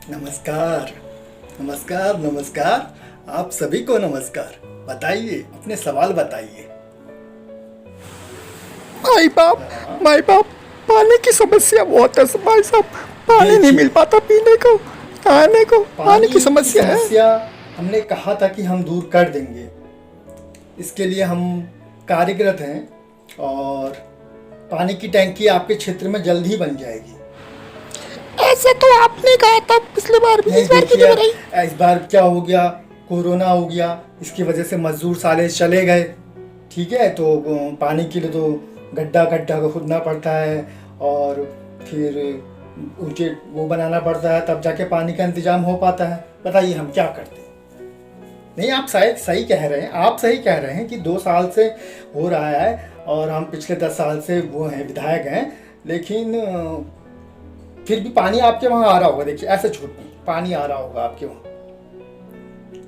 नमस्कार। नमस्कार नमस्कार। आप सभी को नमस्कार। बताइए, अपने सवाल बताइए। भाई बाप, पानी की समस्या बहुत है भाई साहब। पानी नहीं मिल देखिए, पाता पीने को, खाने को। पानी की पानी की समस्या है। समस्या हमने कहा था कि हम दूर कर देंगे। इसके लिए हम कार्यरत हैं और पानी की टैंकी आपके क्षेत्र में जल्द ही बन जाएगी। ऐसे तो आपने कहा था पिछली बार भी, नहीं, इस बार देखिए, क्यों नहीं अब बनाई? इस बार क्या हो गया, कोरोना हो गया, इसकी वजह से मजदूर साले चले गए। ठीक है, तो पानी के लिए तो गड्ढा गड्ढा को खोदना पड़ता है और फिर ऊंचे वो बनाना पड़ता है, तब जाके पानी का इंतजाम हो पाता है। बताइए हम क्या करते हैं। नहीं, आप शायद सही कह रहे हैं, आप सही कह रहे हैं कि 2 साल से हो रहा है और हम पिछले 10 साल से वो हैं, विधायक हैं। लेकिन फिर भी पानी आपके वहाँ आ रहा होगा। देखिए, ऐसे झूठ नहीं, पानी आ रहा होगा आपके वहाँ।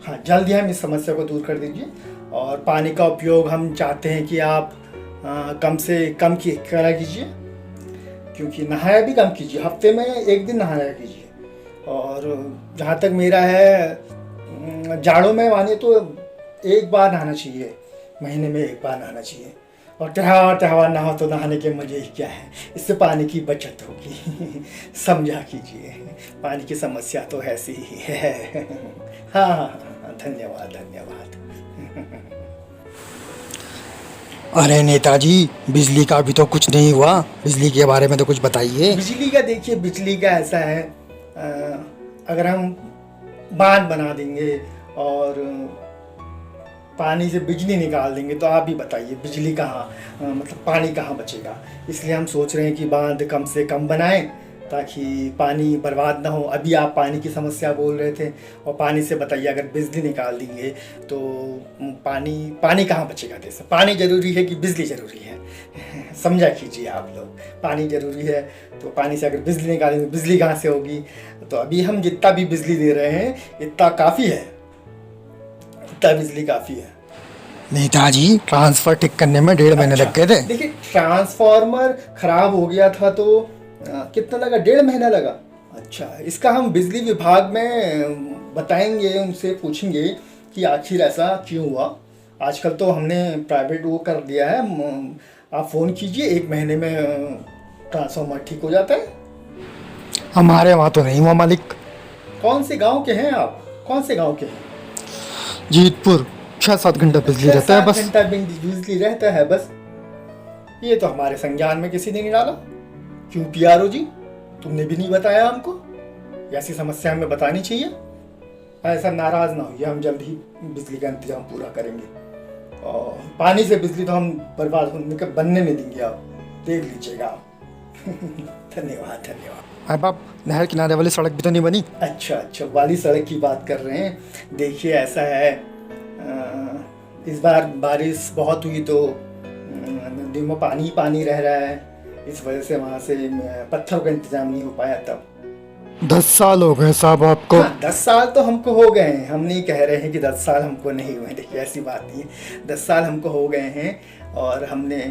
हाँ, जल्द ही हम इस समस्या को दूर कर दीजिए। और पानी का उपयोग हम चाहते हैं कि आप कम से कम की करा कीजिए, क्योंकि नहाया भी कम कीजिए। हफ्ते में 1 दिन नहाया कीजिए। और जहाँ तक मेरा है, जाड़ों में मानिए तो 1 बार नहाना चाहिए, महीने में 1 बार नहाना चाहिए। और त्योहार त्योहार नहा तो नहाने के मजे ही क्या है, इससे पानी की बचत होगी। समझा कीजिए, पानी की समस्या तो ऐसी ही है। हाँ हाँ हाँ, धन्यवाद धन्यवाद। अरे नेताजी, बिजली का अभी तो कुछ नहीं हुआ। बिजली के बारे में तो कुछ बताइए। बिजली का देखिए, बिजली का ऐसा है, अगर हम बांध बना देंगे और पानी से बिजली निकाल देंगे तो आप ही बताइए बिजली कहाँ, मतलब पानी कहाँ बचेगा। इसलिए हम सोच रहे हैं कि बांध कम से कम बनाएं ताकि पानी बर्बाद ना हो। अभी आप पानी की समस्या बोल रहे थे, और पानी से बताइए, अगर बिजली निकाल देंगे तो पानी पानी कहाँ बचेगा देश में। पानी ज़रूरी है कि बिजली ज़रूरी है? समझा कीजिए आप लोग, पानी ज़रूरी है तो पानी से अगर बिजली निकालेंगे, बिजली कहाँ से होगी? तो अभी हम जितना भी बिजली दे रहे हैं इतना काफ़ी है, इतना बिजली काफ़ी है। नेताजी, ट्रांसफर ठीक करने में 1.5 महीने लग गए थे। देखिए, ट्रांसफार्मर खराब हो गया था तो कितना लगा, 1.5 महीना लगा। अच्छा, इसका हम बिजली विभाग में बताएंगे, उनसे पूछेंगे कि आखिर ऐसा क्यों हुआ। आजकल तो हमने प्राइवेट वो कर दिया है, आप फ़ोन कीजिए, 1 महीने में ट्रांसफार्मर ठीक हो जाता है। हमारे वहाँ तो नहीं हुआ मालिक। कौन से गांव के हैं आप, कौन से गांव के हैं? जीतपुर 6-7 घंटा बिजली छः रहता है सात बस। घंटा बिजली रहता है बस। ये तो हमारे संज्ञान में किसी ने नहीं डाला। क्यों पीआरओ जी, तुमने भी नहीं बताया हमको? ऐसी समस्या हमें बतानी चाहिए। ऐसा नाराज ना होइए, हम जल्द ही बिजली का इंतजाम पूरा करेंगे। और पानी से बिजली तो हम बर्बाद होने के बनने नहीं देंगे, आप देख लीजिएगा आप। धन्यवाद धन्यवाद। भाई बाप, नहर किनारे वाली सड़क भी तो नहीं बनी। अच्छा अच्छा, वाली सड़क की बात कर रहे हैं। देखिए, ऐसा है, इस बार बारिश बहुत हुई तो नदी में पानी ही पानी रह रहा है। इस वजह से वहाँ से पत्थरों का इंतजाम नहीं हो पाया तब। 10 साल हो गए साहब आपको। हाँ, 10 साल तो हमको हो गए हैं। हम नहीं कह रहे हैं कि 10 साल हमको नहीं हुए। देखिए, ऐसी बात नहीं है, 10 साल हमको हो गए हैं और हमने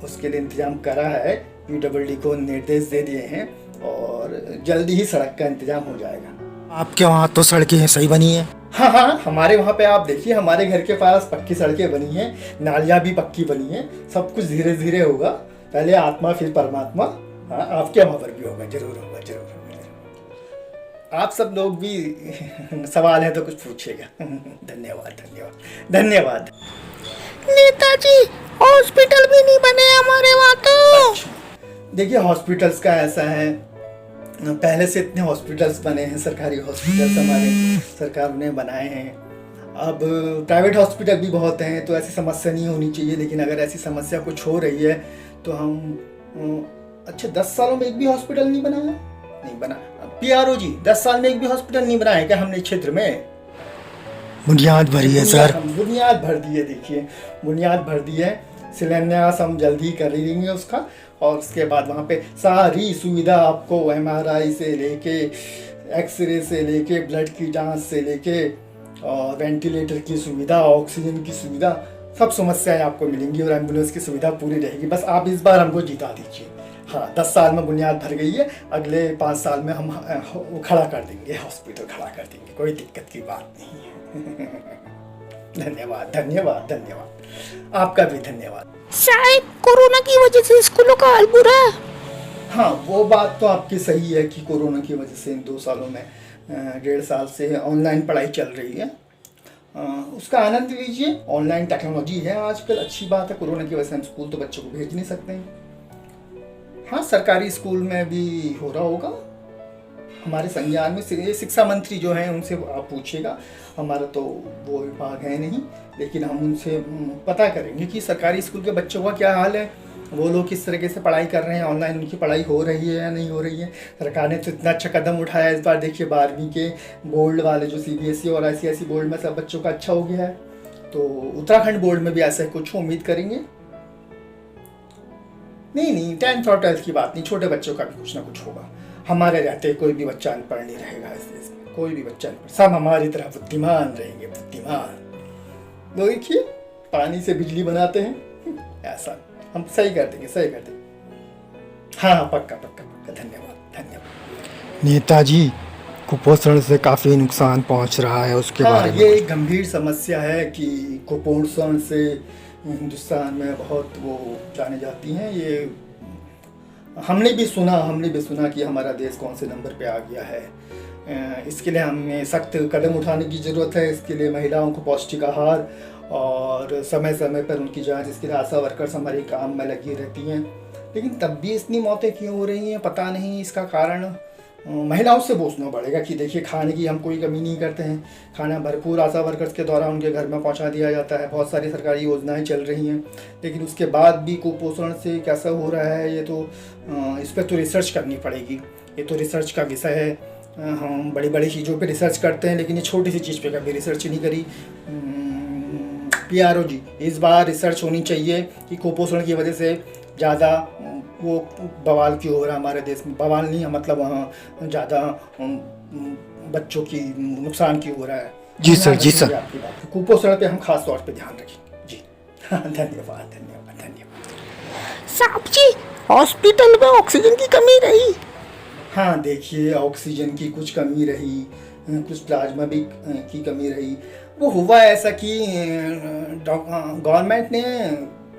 उसके लिए इंतजाम करा है। पीडब्ल्यूडी को निर्देश दे दिए हैं और जल्दी ही सड़क का इंतजाम हो जाएगा। आपके वहाँ तो सड़कें सही बनी है। हाँ हाँ, हमारे वहाँ पे आप देखिए, हमारे घर के पास पक्की सड़कें बनी हैं, नालियाँ भी पक्की बनी हैं। सब कुछ धीरे धीरे होगा, पहले आत्मा फिर परमात्मा। हाँ, आपके वहाँ पर भी होगा, जरूर होगा, जरूर होगा, जरूर। आप सब लोग भी सवाल है तो कुछ पूछिएगा। धन्यवाद धन्यवाद धन्यवाद। नेताजी, हॉस्पिटल भी नहीं बने हमारे वहाँ तो। अच्छा, देखिए, हॉस्पिटल्स का ऐसा है, पहले से इतने हॉस्पिटल्स बने हैं, सरकारी हॉस्पिटल्स हमारे सरकार ने बनाए हैं। अब प्राइवेट हॉस्पिटल भी बहुत हैं, तो ऐसी समस्या नहीं होनी चाहिए। लेकिन अगर ऐसी समस्या कुछ हो रही है तो हम अच्छा, 10 सालों में एक भी हॉस्पिटल नहीं बनाया? नहीं बना। पीआरओ जी, 10 साल में एक भी हॉस्पिटल नहीं बनाया क्या हमने क्षेत्र में? बुनियाद भरी है सर। हम बुनियाद भर दी है। देखिए, बुनियाद भर दी है, शिलान्यास हम जल्द ही कर लेंगे उसका। और उसके बाद वहाँ पे सारी सुविधा आपको, एमआरआई से लेके, एक्सरे से लेके, ब्लड की जांच से लेके, और वेंटिलेटर की सुविधा, ऑक्सीजन की सुविधा, सब समस्याएं आपको मिलेंगी और एम्बुलेंस की सुविधा पूरी रहेगी। बस आप इस बार हमको जिता दीजिए, हाँ 10 साल में बुनियाद भर गई है, अगले 5 साल में हम वो खड़ा कर देंगे, हॉस्पिटल खड़ा कर देंगे, कोई दिक्कत की बात नहीं है। धन्यवाद धन्यवाद धन्यवाद, आपका भी धन्यवाद। शायद कोरोना की वजह से स्कूलों का हाल बुरा है। हाँ वो बात तो आपकी सही है कि कोरोना की वजह से इन 2 सालों में 1.5 साल से ऑनलाइन पढ़ाई चल रही है। उसका आनंद लीजिए, ऑनलाइन टेक्नोलॉजी है आजकल, अच्छी बात है। कोरोना की वजह से हम स्कूल तो बच्चों को भेज नहीं सकते हैं। हाँ सरकारी स्कूल में भी हो रहा होगा, हमारे संज्ञान में ये शिक्षा मंत्री जो हैं उनसे आप पूछिएगा, हमारा तो वो विभाग है नहीं, लेकिन हम उनसे पता करेंगे कि सरकारी स्कूल के बच्चों का क्या हाल है, वो लोग किस तरीके से पढ़ाई कर रहे हैं, ऑनलाइन उनकी पढ़ाई हो रही है या नहीं हो रही है। सरकार ने तो इतना अच्छा कदम उठाया इस बार, देखिए 12वीं के बोर्ड वाले जो CBSE और ICSE बोर्ड में सब बच्चों का अच्छा हो गया है, तो उत्तराखंड बोर्ड में भी ऐसा कुछ उम्मीद करेंगे। नहीं 10th और 12th की बात नहीं, छोटे बच्चों का भी कुछ ना कुछ होगा। हमारे रहते कोई भी बच्चा अनपढ़ नहीं रहेगा इस देश में, कोई भी बच्चा अनपढ़, सब हमारी तरह बुद्धिमान रहेंगे, बुद्धिमान। तो देखिए पानी से बिजली बनाते हैं, ऐसा हम सही कर देंगे, सही कर देंगे। हाँ पक्का पक्का पक्का, धन्यवाद धन्यवाद। नेताजी कुपोषण से काफ़ी नुकसान पहुंच रहा है, उसके हाँ बारे में ये एक गंभीर समस्या है कि कुपोषण से हिंदुस्तान में बहुत वो जाने जाती हैं। ये हमने भी सुना कि हमारा देश कौन से नंबर पे आ गया है। इसके लिए हमें सख्त कदम उठाने की ज़रूरत है। इसके लिए महिलाओं को पौष्टिक आहार और समय समय पर उनकी जांच, इसके लिए आशा वर्कर्स हमारे काम में लगी रहती हैं, लेकिन तब भी इतनी मौतें क्यों हो रही हैं पता नहीं। इसका कारण महिलाओं से पूछना पड़ेगा कि देखिए खाने की हम कोई कमी नहीं करते हैं, खाना भरपूर आशा वर्कर्स के द्वारा उनके घर में पहुंचा दिया जाता है, बहुत सारी सरकारी योजनाएं चल रही हैं, लेकिन उसके बाद भी कुपोषण से कैसा हो रहा है ये तो इस पर तो रिसर्च करनी पड़ेगी। ये तो रिसर्च का विषय है। हम बड़ी बड़ी चीज़ों पे रिसर्च करते हैं, लेकिन ये छोटी सी चीज़ पे कभी रिसर्च नहीं करी। PRO जी, इस बार रिसर्च होनी चाहिए कि कुपोषण की वजह से ज़्यादा वो बवाल क्यों हो रहा है हमारे देश में। बवाल नहीं है, मतलब ज़्यादा बच्चों की नुकसान क्यों हो रहा है। जी सर, जी सर। आपकी बात, कुपोषण पे हम खास तौर पे ध्यान रखेंगे जी। धन्यवाद धन्यवाद धन्यवाद। साहब जी हॉस्पिटल में ऑक्सीजन की कमी रही। हाँ देखिए ऑक्सीजन की कुछ कमी रही, कुछ प्लाज्मा भी की कमी रही। वो हुआ ऐसा कि गवर्नमेंट ने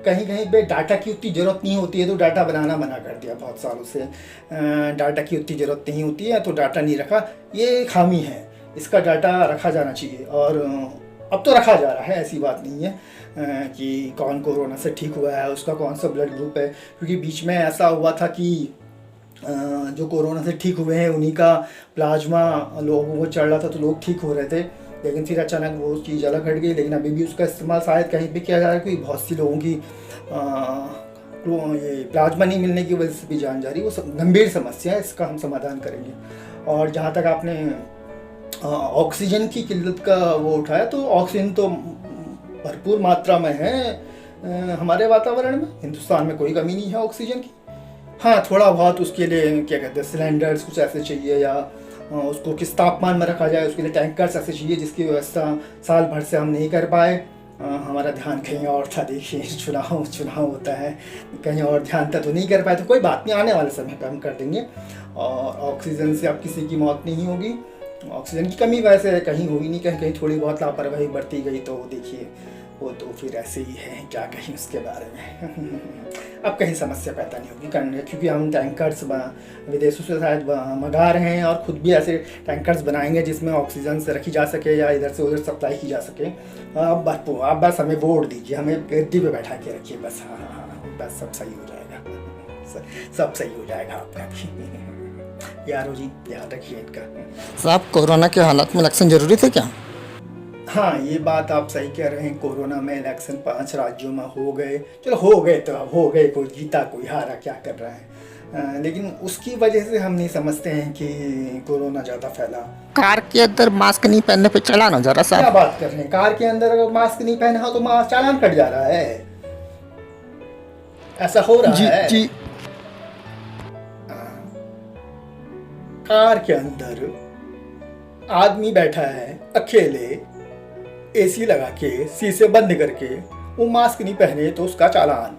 कहीं कहीं पे डाटा की उतनी ज़रूरत नहीं होती है तो डाटा बनाना मना कर दिया बहुत सालों से। डाटा की उतनी ज़रूरत नहीं होती है तो डाटा नहीं रखा, ये खामी है। इसका डाटा रखा जाना चाहिए और अब तो रखा जा रहा है, ऐसी बात नहीं है कि कौन कोरोना से ठीक हुआ है, उसका कौन सा ब्लड ग्रुप है। क्योंकि बीच में ऐसा हुआ था कि जो कोरोना से ठीक हुए हैं उन्हीं का प्लाज्मा लोगों को चढ़ रहा था तो लोग ठीक हो रहे थे, लेकिन फिर अचानक वो चीज़ अलग हट गई। लेकिन अभी भी उसका इस्तेमाल शायद कहीं पे किया जा रहा है क्योंकि बहुत सी लोगों की ये प्लाज्मा नहीं मिलने की वजह से भी जान जा रही है। वो गंभीर समस्या है, इसका हम समाधान करेंगे। और जहाँ तक आपने ऑक्सीजन की किल्लत का वो उठाया, तो ऑक्सीजन तो भरपूर मात्रा में है हमारे वातावरण में। हिंदुस्तान में कोई कमी नहीं है ऑक्सीजन की। हाँ थोड़ा बहुत उसके लिए क्या कहते हैं सिलेंडर्स कुछ ऐसे चाहिए, या उसको किस तापमान में रखा जाए उसके लिए टैंकर्स ऐसे चाहिए, जिसकी व्यवस्था साल भर से हम नहीं कर पाए। हमारा ध्यान कहीं और था, देखिए चुनाव होता है, कहीं और ध्यान था तो नहीं कर पाए। तो कोई बात नहीं, आने वाले समय पर हम कर देंगे। और ऑक्सीजन से अब किसी की मौत नहीं होगी। ऑक्सीजन की कमी वैसे कहीं हुई नहीं, कहीं थोड़ी बहुत लापरवाही बरती गई तो देखिए वो तो फिर ऐसे ही है, क्या कहीं उसके बारे में। अब कहीं समस्या पैदा नहीं होगी, क्योंकि हम टैंकर्स विदेशों से शायद मंगा रहे हैं और ख़ुद भी ऐसे टैंकर्स बनाएंगे जिसमें ऑक्सीजन से रखी जा सके या इधर से उधर सप्लाई की जा सके। आप बस हमें वोट दीजिए, हमें गद्दी पे बैठा के रखिए बस। हाँ बस सब सही हो जाएगा, सब सही हो जाएगा आपका भी। यारो जी ध्यान रखिए इनका। साहब कोरोना के हालात में इलेक्शन जरूरी थे क्या? हाँ ये बात आप सही कह रहे हैं। कोरोना में इलेक्शन 5 राज्यों में हो गए, चलो हो गए तो अब हो गए, कोई जीता कोई हारा, क्या कर रहा है। लेकिन उसकी वजह से हम नहीं समझते हैं कि कोरोना ज़्यादा फैला। कार के अंदर मास्क नहीं पहनने पे चलाना जरा सा। क्या बात कर रहे हैं, कार के अंदर अगर मास्क नहीं पहना हो तो मास्क चालान कट जा रहा है, ऐसा हो रहा है जी। कार के अंदर आदमी बैठा है अकेले, AC लगा के शीशे बंद करके, वो मास्क नहीं पहने तो उसका चालान।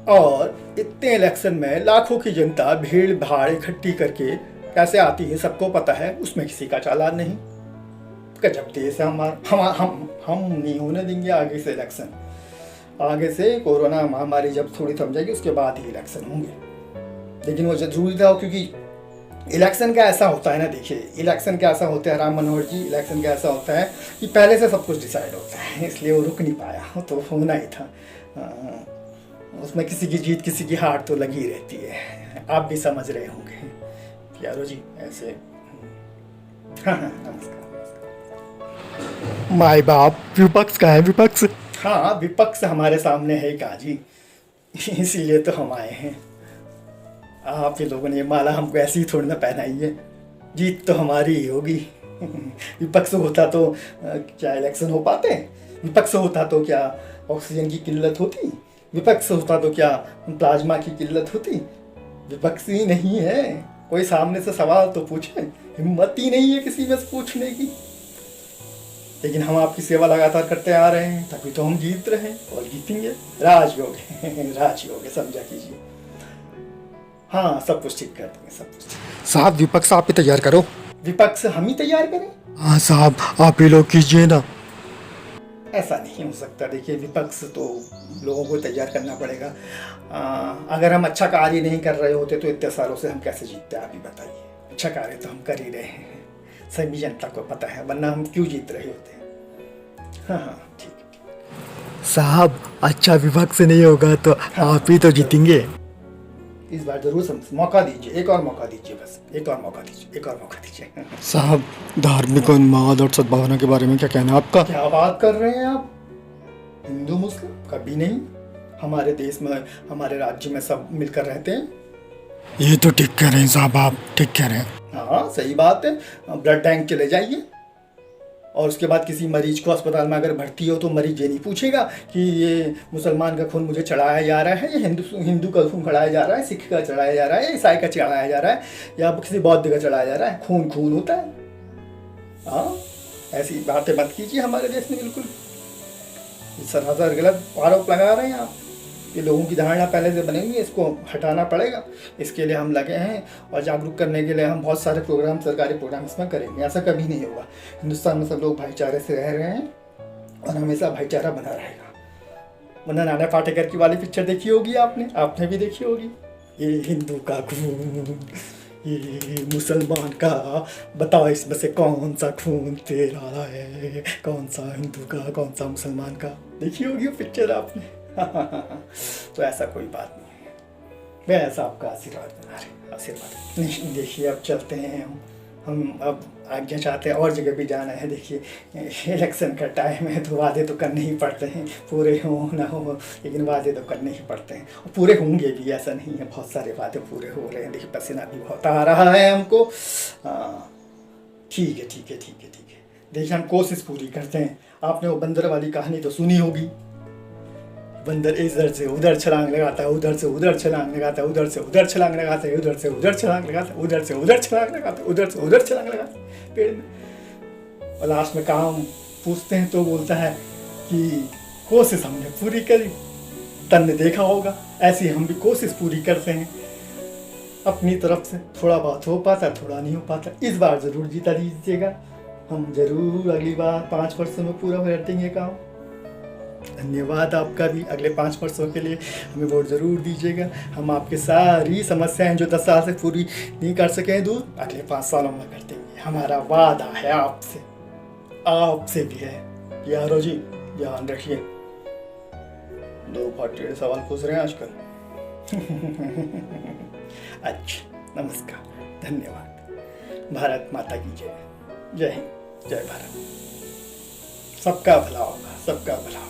और इतने इलेक्शन में लाखों की जनता भीड़ भाड़ इकट्ठी करके कैसे आती है सबको पता है, उसमें किसी का चालान नहीं। गजब देश है हमारा। हम नहीं होने देंगे आगे से इलेक्शन। आगे से कोरोना महामारी जब थोड़ी थम जाएगी उसके बाद ही इलेक्शन होंगे। लेकिन वो जरूरी था, क्योंकि इलेक्शन का ऐसा होता है ना, देखिए इलेक्शन का ऐसा होता है राम मनोहर जी, इलेक्शन का ऐसा होता है कि पहले से सब कुछ डिसाइड होता है, इसलिए वो रुक नहीं पाया, तो होना ही था। उसमें किसी की जीत किसी की हार तो लगी रहती है, आप भी समझ रहे होंगे प्यारो जी ऐसे। हाँ नमस्कार। माय बाप, विपक्ष का है विपक्ष। हाँ विपक्ष हमारे सामने है काजी, इसीलिए तो हम आए हैं। आप ही लोगों ने ये माला हमको ऐसी ही थोड़ी ना पहनाई है, जीत तो हमारी ही होगी। विपक्ष होता तो क्या इलेक्शन हो पाते? विपक्ष होता तो क्या ऑक्सीजन की किल्लत होती? विपक्ष होता तो क्या प्लाज्मा की किल्लत होती? विपक्ष ही नहीं है, कोई सामने से सवाल तो पूछे, हिम्मत ही नहीं है किसी में से पूछने की। लेकिन हम आपकी सेवा लगातार करते आ रहे हैं, तभी तो हम जीत रहे हैं और जीतेंगे। राजयोग है, राजयोग है, समझा कीजिए। हाँ सब कुछ ठीक कर देंगे, सब कुछ ठीक। साहब विपक्ष आप ही तैयार करो। विपक्ष हम ही तैयार करें? हाँ साहब आप ही लोग कीजिए ना। ऐसा नहीं हो सकता। देखिए विपक्ष तो लोगों को तैयार करना पड़ेगा। अगर हम अच्छा कार्य नहीं कर रहे होते तो इतने सालों से हम कैसे जीतते, आप ही बताइए। अच्छा कार्य तो हम कर ही रहे हैं, सभी जनता को पता है, वरना हम क्यों जीत रहे होते हैं। हाँ ठीक। साहब अच्छा विपक्ष नहीं होगा तो आप ही तो जीतेंगे। इस बार जरूर मौका दीजिए, एक और मौका दीजिए, बस एक और मौका दीजिए, एक और मौका दीजिए। साहब धार्मिक उन्माद और सद्भावना के बारे में क्या कहना है आपका? क्या बात कर रहे हैं आप? हिंदू मुस्लिम कभी नहीं, हमारे देश में हमारे राज्य में सब मिलकर रहते हैं। ये तो ठीक कह रहे हैं साहब, आप ठीक कह रहे हैं। हाँ सही बात है। ब्लड बैंक चले जाइए और उसके बाद किसी मरीज को अस्पताल में अगर भर्ती हो तो मरीज ये नहीं पूछेगा कि ये मुसलमान का खून मुझे चढ़ाया जा रहा है, ये हिंदू का खून चढ़ाया जा रहा है, सिख का चढ़ाया जा रहा है, ईसाई का चढ़ाया जा रहा है, या किसी बौद्ध का चढ़ाया जा रहा है। खून खून होता है। हाँ ऐसी बातें मत कीजिए हमारे देश में, बिल्कुल सरासर गलत आरोप लगा रहे हैं आप। ये लोगों की धारणा पहले से बनी हुई है, इसको हटाना पड़ेगा। इसके लिए हम लगे हैं और जागरूक करने के लिए हम बहुत सारे प्रोग्राम, सरकारी प्रोग्राम इसमें करेंगे। ऐसा कभी नहीं होगा। हिंदुस्तान में सब लोग भाईचारे से रह रहे हैं और हमेशा भाईचारा बना रहेगा। वरना नाना पाटेकर की वाली पिक्चर देखी होगी आपने भी देखी होगी। ये हिंदू का खून, ये मुसलमान का, बताओ इसमें से कौन सा खून तेरा है, कौन सा हिंदू का कौन सा मुसलमान का। देखी होगी वो पिक्चर आपने। तो ऐसा कोई बात नहीं है, मैं ऐसा आपका आशीर्वाद बना रहे, आशीर्वाद नहीं। देखिए अब चलते हैं हम अब आज्ञा चाहते हैं, और जगह भी जाना है। देखिए इलेक्शन का टाइम है तो वादे तो करने ही पड़ते हैं, पूरे हो ना हो लेकिन वादे तो करने ही पड़ते हैं, और पूरे होंगे भी, ऐसा नहीं है। बहुत सारे वादे पूरे हो रहे हैं। देखिए पसीना भी बहुत आ रहा है हमको। ठीक है ठीक है ठीक है ठीक है। देखिए हम कोशिश पूरी करते हैं। आपने वो बंदर वाली कहानी तो सुनी होगी। बंदर इधर से उधर छलांग लगाता है, उधर से उधर छलांग लगाता है, उधर से उधर छलांग लगाता है, उधर से उधर छलांग लगाता है, उधर से उधर छलांग लगाता है, उधर से उधर छलांग लगाता है पेड़ में। और लास्ट में काम पूछते हैं तो बोलता है कि कोशिश हमने पूरी करी, तन ने देखा होगा। ऐसी हम भी कोशिश पूरी करते हैं अपनी तरफ से। थोड़ा बहुत हो पाता, थोड़ा नहीं हो पाता। इस बार जरूर जीता दीजिएगा, हम जरूर अगली बार 5 वर्षों में पूरा कर देंगे काम। धन्यवाद आपका भी। अगले 5 वर्षों के लिए हमें वोट ज़रूर दीजिएगा। हम आपकी सारी समस्याएं जो 10 साल से पूरी नहीं कर सके हैं दूर, अगले 5 सालों में कर देंगे। हमारा वादा है आपसे, आपसे भी है। यारो जी ध्यान रखिए। 2 बहुत टेढ़े सवाल पूछ रहे हैं आजकल। अच्छा नमस्कार, धन्यवाद। भारत माता की जय। जय हिंद, जय भारत। सबका भला होगा, सबका भला होगा।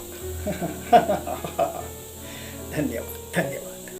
धन्यवाद।